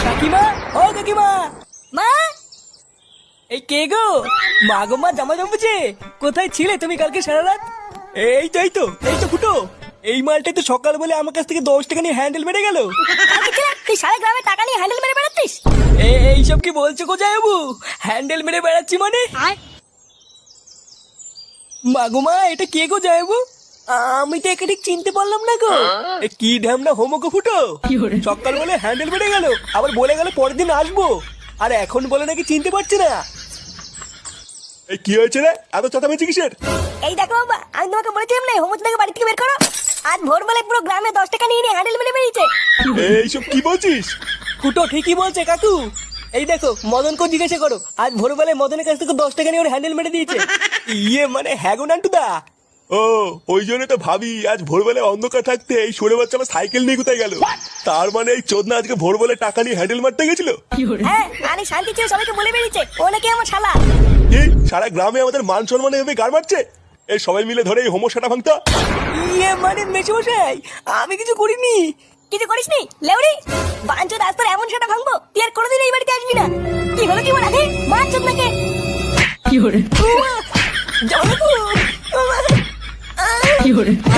কাকিমা, ও কাকিমা। মা, এই কে গো? মা গো মা, জামা জমেছে। কোথায় ছিলে তুমি কালকে সারা রাত? এই তো ফুটো। এই মালটাই তো সকাল বলে আমার কাছ থেকে 10 টাকা নিয়ে হ্যান্ডেল মেরে গেল। কালকে ছেলে, তুই সারা গ্রামে টাকা নিয়ে হ্যান্ডেল মেরে বেড়াচ্ছিস? এইসব কি বলছো কোথায় বাবু? হ্যান্ডেল মেরে বেড়াচ্ছি মানে? মা গো মা, এটা কে গো যাইবু? আমি তো একে ঠিক চিনতে পারলাম না গো। কি ঢ্যামনা হোমো গো ফুটো। সকাল বলে হ্যান্ডেল মেরে গেল, আবার বলে গেল পরের দিন আসবো, আর এখন বলে নাকি চিনতে পারছি না। এই কি হয়েছে রে, এত চেঁচামেচি কিসের? এই দেখো বাবা, আমি তোমাকে বলেছিলাম না হোমচুদাকে বাড়ি থেকে বের করো। আজ ভোরবেলায় পুরো গ্রামে 10 টাকা নিয়ে হ্যান্ডেল মেরে বেরিয়েছে। এইসব কি বলছিস? ফুটো ঠিকই বলছে কাকু। এই দেখো, মদনকে জিজ্ঞাসা করো, আজ ভোরবেলায় মদনের কাছ থেকে 10 টাকা নিয়ে ওর হ্যান্ডেল মেরে দিয়েছে। ইয়ে মানে হ্যাঁ গো নান্টুদা। ও, ওই জন্য তো ভাবি আজ ভোরবেলায় অন্ধকার থাকতে এই সরে বাচ্চা আমার সাইকেল নিয়ে কোথায় গেল। তার মানে এই চোদনা আজকে ভোরবেলায় টাকা নিয়ে হ্যান্ডেল মারতে গেছিল। হ্যাঁ, আরে শান্তি ছিল, সবাইকে বলে বেরিয়েছে ও নাকি আমার শালা। কি সারা গ্রামে আমাদের মান সম্মান এভাবে গাড় মারছে? এই সবাই মিলে ধরে এই হোমোসাটা ভাঙতা। ইয়ে মানে মেশমশাই, আমি কিছু করিনি। কিছু করিসনি লেউড়ি? বাঞ্চোদ আজ তোর এমন সেটা ভাঙবো, তুই আর কোনোদিন এই বাড়িতে আসবি না। কি হলো কি বলা? হ্যাঁ, বাঞ্চোদ নাকি? জামাইবাবু,